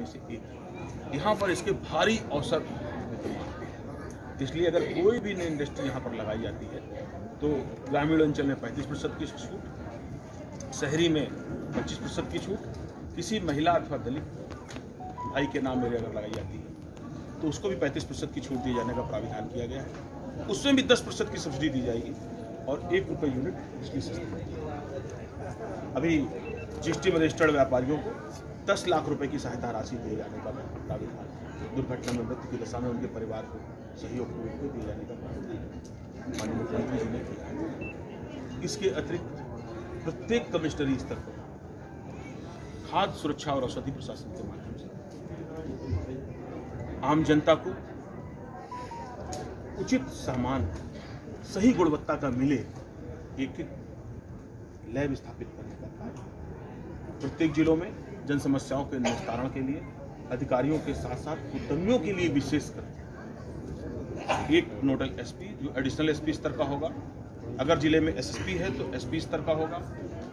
से एक है। यहाँ पर इसके भारी अवसर विद्यमान है। इसलिए अगर कोई भी नई इंडस्ट्री यहाँ पर लगाई जाती है तो ग्रामीण अंचल में 35% की छूट, शहरी में 25% की छूट, किसी महिला अथवा दलित भाई के नाम मेरे अगर लगाई जाती है तो उसको भी 35% की छूट दिए जाने का प्राविधान किया गया है। उसमें भी 10% की सब्सिडी दी जाएगी और ₹1 यूनिट बिजली सस्ती। अभी जीएसटी में रजिस्टर्ड व्यापारियों को 10 लाख रुपए की सहायता राशि दिए जाने का प्राविधान, दुर्घटना में मृत्यु की दशा में उनके परिवार को सहयोग के रूप में दिए जाने का प्राविधान माननीय मुख्यमंत्री जी ने किया है। इसके अतिरिक्त प्रत्येक कमिश्नरी स्तर पर खाद्य सुरक्षा और औषधि प्रशासन के माध्यम से आम जनता को उचित सामान सही गुणवत्ता का मिले, एक लैब स्थापित करने का कार्य प्रत्येक जिलों में जन समस्याओं के निस्तारण के लिए अधिकारियों के साथ साथ उद्यमियों के लिए विशेषकर एक नोडल एसपी जो एडिशनल एसपी स्तर का होगा, अगर जिले में एसएसपी है तो एसपी स्तर का होगा,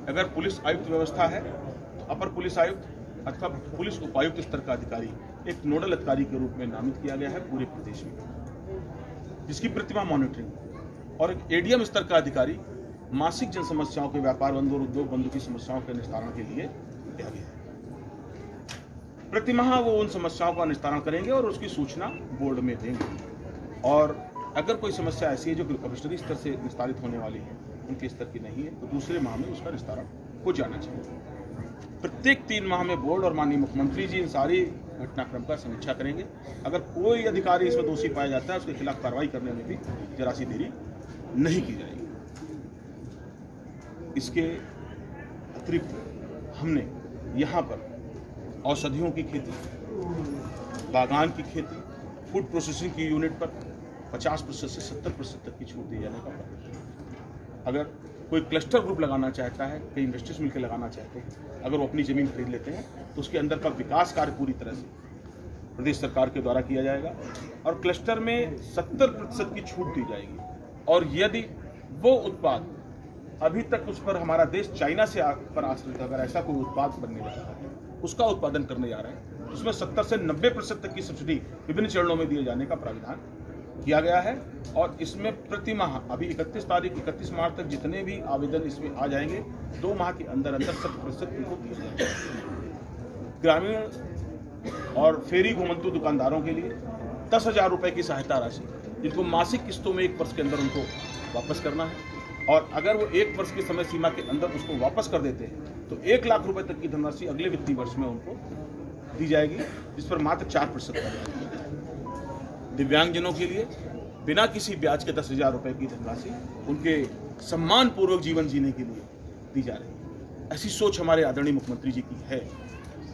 अगर पुलिस आयुक्त व्यवस्था है तो अपर पुलिस आयुक्त अथवा पुलिस उपायुक्त स्तर का अधिकारी एक नोडल अधिकारी के रूप में नामित किया गया है पूरे प्रदेश में, जिसकी प्रतिमा मॉनिटरिंग, और एक एडीएम स्तर का अधिकारी मासिक जन समस्याओं के व्यापार बंधु और उद्योग बंधु की समस्याओं के निस्तारण के लिए दिया गया है। प्रतिमाह वो उन समस्याओं का निस्तारण करेंगे और उसकी सूचना बोर्ड में देंगे, और अगर कोई समस्या ऐसी है जो कमिश्नरी स्तर से निस्तारित होने वाली है, उनके स्तर की नहीं है, तो दूसरे माह में उसका निस्तारण हो जाना चाहिए। प्रत्येक 3 माह में बोर्ड और माननीय मुख्यमंत्री जी इन सारी घटनाक्रम का समीक्षा करेंगे। अगर कोई अधिकारी इसमें दोषी पाया जाता है उसके खिलाफ कार्रवाई करने में भी जरा सी देरी नहीं की जाएगी। इसके अतिरिक्त हमने यहाँ पर औषधियों की खेती, बागान की खेती, फूड प्रोसेसिंग की यूनिट पर 50% से 70% तक की छूट दी जाने का प्रावधान। अगर कोई क्लस्टर ग्रुप लगाना चाहता है, कई इंडस्ट्रीज मिलकर लगाना चाहते हैं, अगर वो अपनी जमीन खरीद लेते हैं तो उसके अंदर का विकास कार्य पूरी तरह से प्रदेश सरकार के द्वारा किया जाएगा और क्लस्टर में 70% की छूट दी जाएगी। और यदि वो उत्पाद अभी तक उस पर हमारा देश चाइना से पर आश्रित, अगर ऐसा कोई उत्पाद बनने जा रहा है, उसका उत्पादन करने जा रहे हैं, उसमें 70 से 90% तक की सब्सिडी विभिन्न चरणों में दिए जाने का प्राविधान किया गया है। और इसमें प्रति माह अभी 31 मार्च तक जितने भी आवेदन इसमें आ जाएंगे, 2 माह के अंदर 100% इनको दिए जाएंगे। ग्रामीण और फेरी घुमंतु दुकानदारों के लिए 10,000 रुपए की सहायता राशि, जिनको मासिक किस्तों में 1 वर्ष के अंदर उनको वापस करना है, और अगर वो 1 वर्ष की समय सीमा के अंदर उसको वापस कर देते हैं तो 1 लाख रुपए तक की धनराशि अगले वित्तीय वर्ष में उनको दी जाएगी, जिस पर मात्र 4% जाएगी। दिव्यांगजनों के लिए बिना किसी ब्याज के 10,000 रुपए की धनराशि उनके सम्मान पूर्वक जीवन जीने के लिए दी जा रही है। ऐसी सोच हमारे आदरणीय मुख्यमंत्री जी की है,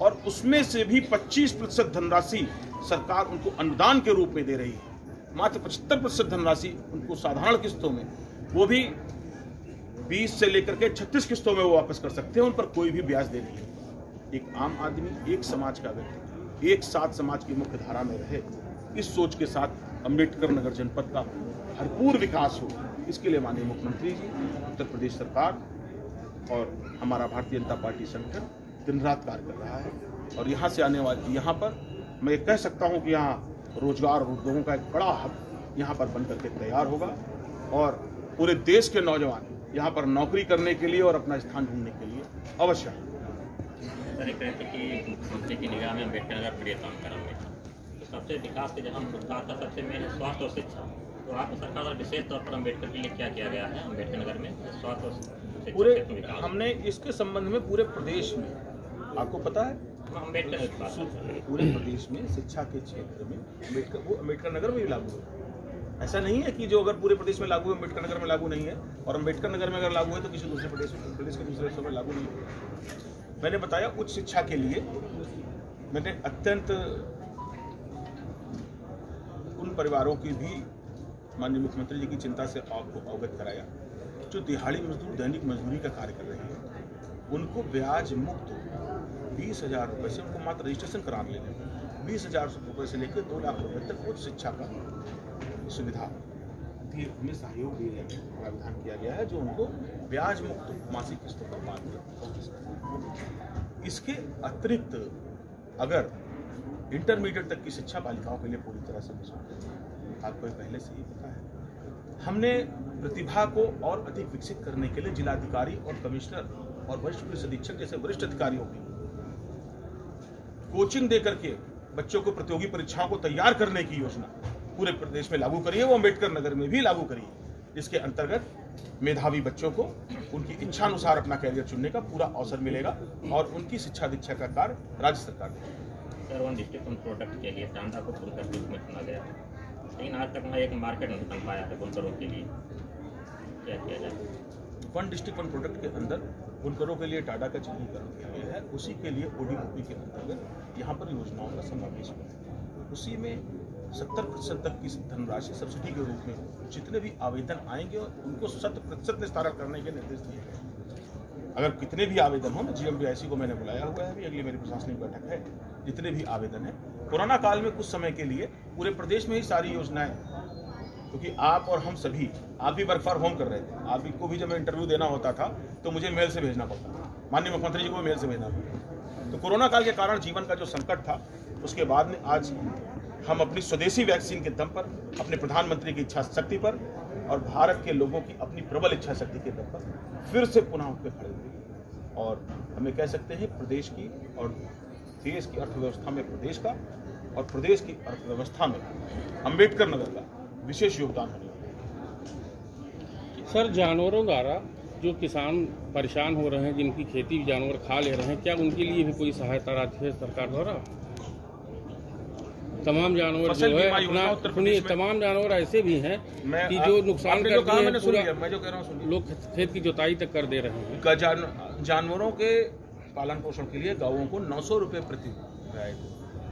और उसमें से भी 25% धनराशि सरकार उनको अनुदान के रूप में दे रही है। मात्र 75% धनराशि उनको साधारण किस्तों में, वो भी 20 से लेकर के 36 किस्तों में वो वापस कर सकते हैं, उन पर कोई भी ब्याज दे नहीं है। एक आम आदमी, एक समाज का व्यक्ति एक साथ समाज की मुख्य धारा में रहे, इस सोच के साथ अम्बेडकर नगर जनपद का भरपूर विकास हो, इसके लिए माननीय मुख्यमंत्री जी, उत्तर प्रदेश सरकार और हमारा भारतीय जनता पार्टी संगठन दिन रात कार्य कर रहा है। और यहाँ से आने वाली, यहाँ पर मैं कह सकता हूँ कि यहाँ रोजगार और उद्योगों का एक बड़ा हब यहाँ पर बन करके तैयार होगा, और पूरे देश के नौजवान यहाँ पर नौकरी करने के लिए और अपना स्थान ढूंढने के लिए अवश्य है। मुख्यमंत्री की निगाह में अम्बेडकर नगर प्रिय काम करेंगे, तो सबसे विकास के जहाँ मुद्दा था, सबसे मेन स्वास्थ्य और शिक्षा, तो आपकी सरकार द्वारा विशेष तौर पर अम्बेडकर के लिए क्या किया गया है अम्बेडकर नगर में स्वास्थ्य और शिक्षा? पूरे हमने इसके संबंध में पूरे प्रदेश में, आपको पता है अम्बेडकर पूरे प्रदेश में शिक्षा के क्षेत्र में अम्बेडकर नगर में भी लागू है। ऐसा नहीं है कि जो अगर पूरे प्रदेश में लागू है अम्बेडकर नगर में लागू नहीं है, और अम्बेडकर नगर में अगर लागू है तो किसी दूसरे प्रदेश के दूसरे हिस्सों में लागू नहीं है। मैंने बताया उच्च शिक्षा के लिए मैंने अत्यंत उन परिवारों की भी माननीय मुख्यमंत्री जी की चिंता से आपको अवगत कराया जो दिहाड़ी मजदूर दैनिक मजदूरी का कार्य कर रहे हैं। उनको ब्याज मुक्त 20,000 रुपये से उनको मात्र रजिस्ट्रेशन करा लेने, 20,000 रुपये से लेकर 2 लाख रुपये तक उच्च शिक्षा का सुविधा में सहयोग दिए जाने का प्रावधान किया गया है, जो उनको ब्याज मुक्त मासिक किस्तों पर मात्र। इसके अतिरिक्त अगर इंटरमीडिएट तक की शिक्षा बालिकाओं के लिए पूरी तरह से निःशुल्क है। आपको ये पहले से ही पता है। हमने प्रतिभा को और अधिक विकसित करने के लिए जिलाधिकारी और कमिश्नर और वरिष्ठ पुलिस अधीक्षक जैसे वरिष्ठ अधिकारियों की कोचिंग दे करके बच्चों को प्रतियोगी परीक्षाओं को तैयार करने की योजना पूरे प्रदेश में लागू करी है। वो अम्बेडकर नगर में भी लागू करी है, जिसके अंतर्गत मेधावी बच्चों को उनकी इच्छा अनुसार अपना कैरियर चुनने का पूरा अवसर मिलेगा और उनकी शिक्षा दीक्षा का कार्य राज्य सरकार देगी। Sir, one district one product के लिए टांडा को बुनकर के रूप में चुना गया है, लेकिन आज तक मैं एक मार्केट नहीं बन पाया है बुनकरों के लिए, क्या किया जाए? वन डिस्ट्रिक्ट वन प्रोडक्ट के अंदर बुनकरों के लिए टाडा का चिन्हीकरण किया गया है। उसी के लिए ओडीओपी के अंतर्गत यहाँ पर योजनाओं का समावेश हुआ है। उसी में 70% तक की धनराशि सब्सिडी के रूप में जितने भी आवेदन आएंगे उनको 100% निस्तारण करने के निर्देश दिए गए। अगर कितने भी आवेदन हो, GMDIC को मैंने बुलाया हुआ है, अभी अगली मेरी प्रशासनिक बैठक है, जितने भी आवेदन है कोरोना काल में कुछ समय के लिए पूरे प्रदेश में ही सारी योजनाएं, क्योंकि आप और हम सभी, आप भी वर्क फ्रॉम होम कर रहे थे, आप को भी जब मैं इंटरव्यू देना होता था तो मुझे मेल से भेजना पड़ता था, माननीय मुख्यमंत्री जी को मेल से भेजना पड़ता। तो कोरोना काल के कारण जीवन का जो संकट था, उसके बाद में आज हम अपनी स्वदेशी वैक्सीन के दम पर, अपने प्रधानमंत्री की इच्छा शक्ति पर और भारत के लोगों की अपनी प्रबल इच्छा शक्ति के दम पर फिर से पुनः उठ पे खड़े हुए और हमें कह सकते हैं प्रदेश की और देश की अर्थव्यवस्था में प्रदेश का और प्रदेश की अर्थव्यवस्था में अम्बेडकर नगर का विशेष योगदान होने वाला है। सर, जानवरों द्वारा जो किसान परेशान हो रहे हैं, जिनकी खेती जानवर खा ले रहे हैं, क्या उनके लिए भी कोई सहायता राज्य है सरकार द्वारा? तमाम जानवर जो है अपना सुनिए, तमाम जानवर ऐसे भी हैं कि जो नुकसान कर दिए हैं, पूरा मैं जो कह रहा हूँ सुनिए, लोग खेत की जुताई तक कर दे रहे हैं। जानवरों के पालन पोषण के लिए गाँवों को 900 रुपये प्रति गाय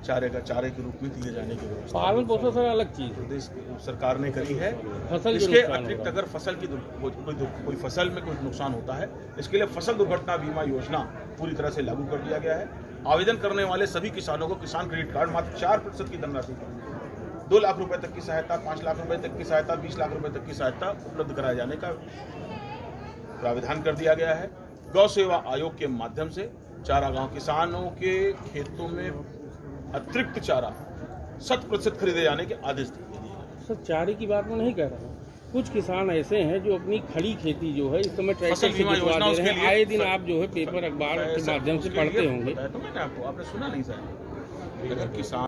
चारे के रूप में दिए जाने की व्यवस्था पालन पोषण सर अलग चीज प्रदेश सरकार ने करी है। फसल इसके अतिरिक्त अगर फसल की कोई फसल में कोई नुकसान होता है, इसके लिए फसल दुर्घटना बीमा योजना पूरी तरह से लागू कर दिया गया है। आवेदन करने वाले सभी किसानों को किसान क्रेडिट कार्ड मात्र 4% की धनराशि पर 2 लाख रुपए तक की सहायता, 5 लाख रुपए तक की सहायता, 20 लाख रुपए तक की सहायता उपलब्ध कराए जाने का प्रावधान कर दिया गया है। गौ सेवा आयोग के माध्यम से चारागांव किसानों के खेतों में अतिरिक्त चारा 100% खरीदे जाने के आदेश दिए गए। सर, चारे की बात मैं नहीं कह रहा हूँ, कुछ किसान ऐसे हैं जो अपनी खड़ी खेती जो है इस समय ट्रैक्टर से जुतवा दे रहे हैं। आए दिन आप जो है पेपर अखबार के माध्यम से पढ़ते होंगे। तो मैंने आपको, आपने सुना नहीं सर, अगर किसान